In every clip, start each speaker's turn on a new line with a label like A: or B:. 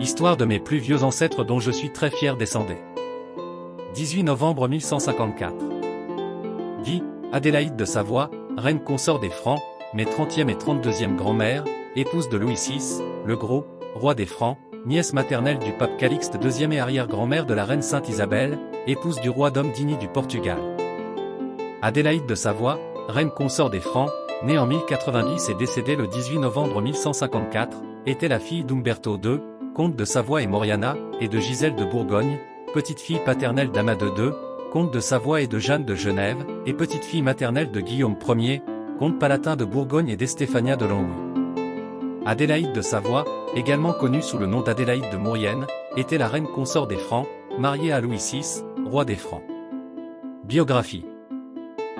A: Histoire de mes plus vieux ancêtres dont je suis très fier descendant. 18 novembre 1154. Guy, Adélaïde de Savoie, reine consort des Francs, mes 30e et 32e grand-mère, épouse de Louis VI, le Gros, roi des Francs, nièce maternelle du pape Calixte II et arrière-grand-mère de la reine Sainte Isabelle, épouse du roi Dom Dini du Portugal. Adélaïde de Savoie, reine consort des Francs, née en 1090 et décédée le 18 novembre 1154, était la fille d'Umberto II, comte de Savoie et Moriana, et de Gisèle de Bourgogne, petite-fille paternelle d'Amadeu II, comte de Savoie et de Jeanne de Genève, et petite-fille maternelle de Guillaume Ier, comte palatin de Bourgogne et d'Estéphania de Longwy. Adélaïde de Savoie, également connue sous le nom d'Adélaïde de Maurienne, était la reine consort des Francs, mariée à Louis VI, roi des Francs. Biographie.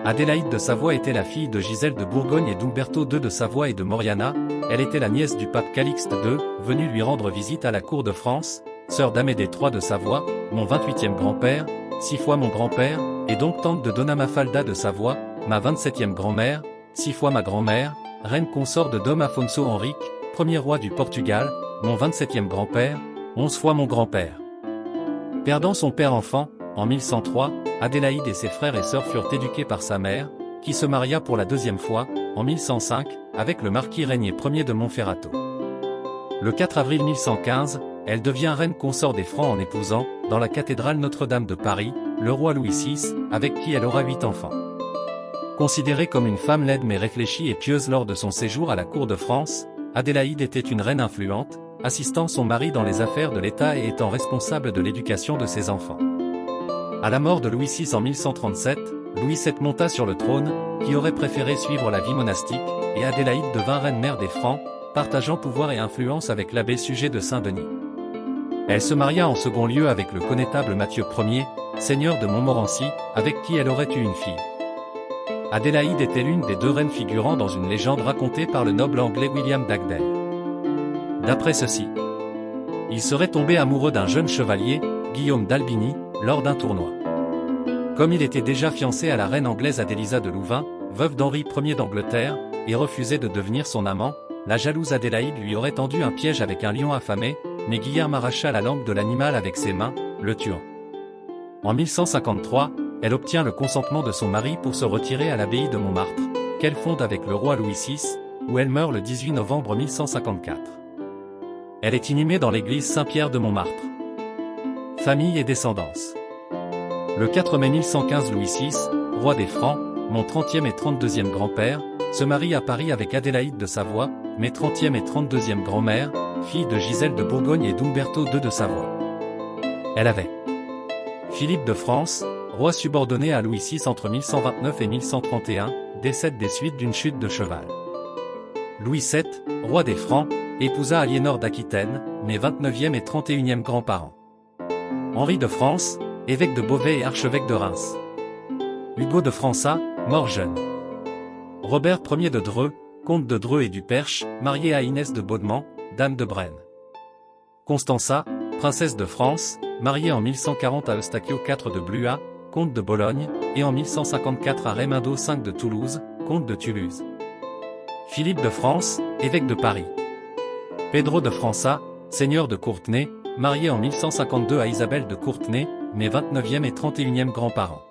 A: Adélaïde de Savoie était la fille de Gisèle de Bourgogne et d'Umberto II de Savoie et de Moriana. Elle était la nièce du pape Calixte II, venu lui rendre visite à la cour de France, sœur d'Amédée III de Savoie, mon 28e grand-père, 6 fois mon grand-père, et donc tante de Donna Mafalda de Savoie, ma 27e grand-mère, 6 fois ma grand-mère, reine consort de Dom Afonso Henrique, premier roi du Portugal, mon 27e grand-père, 11 fois mon grand-père. Perdant son père enfant, en 1103, Adélaïde et ses frères et sœurs furent éduqués par sa mère, qui se maria pour la deuxième fois, en 1105, avec le marquis Régnier Ier de Monferrato. Le 4 avril 1115, elle devient reine consort des Francs en épousant, dans la cathédrale Notre-Dame de Paris, le roi Louis VI, avec qui elle aura 8 enfants. Considérée comme une femme laide mais réfléchie et pieuse lors de son séjour à la cour de France, Adélaïde était une reine influente, assistant son mari dans les affaires de l'État et étant responsable de l'éducation de ses enfants. À la mort de Louis VI en 1137, Louis VII monta sur le trône, qui aurait préféré suivre la vie monastique, et Adélaïde devint reine-mère des Francs, partageant pouvoir et influence avec l'abbé Suger de Saint-Denis. Elle se maria en second lieu avec le connétable Mathieu Ier, seigneur de Montmorency, avec qui elle aurait eu une fille. Adélaïde était l'une des 2 reines figurant dans une légende racontée par le noble anglais William d'Agdale. D'après ceci, il serait tombé amoureux d'un jeune chevalier, Guillaume d'Albigny, lors d'un tournoi. Comme il était déjà fiancé à la reine anglaise Adélisa de Louvain, veuve d'Henri Ier d'Angleterre, et refusait de devenir son amant, la jalouse Adélaïde lui aurait tendu un piège avec un lion affamé, mais Guilherme arracha la langue de l'animal avec ses mains, le tuant. En 1153, elle obtient le consentement de son mari pour se retirer à l'abbaye de Montmartre, qu'elle fonde avec le roi Louis VI, où elle meurt le 18 novembre 1154. Elle est inhumée dans l'église Saint-Pierre de Montmartre. Famille et descendance. Le 4 mai 1115, Louis VI, roi des Francs, mon 30e et 32e grand-père, se marie à Paris avec Adélaïde de Savoie, mes 30e et 32e grand-mère, fille de Gisèle de Bourgogne et d'Umberto II de Savoie. Elle avait Philippe de France, roi subordonné à Louis VI entre 1129 et 1131, décède des suites d'une chute de cheval. Louis VII, roi des Francs, épousa Aliénor d'Aquitaine, mes 29e et 31e grands-parents. Henri de France, évêque de Beauvais et archevêque de Reims. Hugo de Fransat, mort jeune. Robert Ier de Dreux, comte de Dreux et du Perche, marié à Inès de Baudemont, dame de Brenne. Constanza, princesse de France, mariée en 1140 à Eustachio IV de Blois, comte de Bologne, et en 1154 à Raymundo V de Toulouse, comte de Toulouse. Philippe de France, évêque de Paris. Pedro de Fransat, seigneur de Courtenay, marié en 1152 à Isabelle de Courtenay, mes 29e et 31e grands-parents.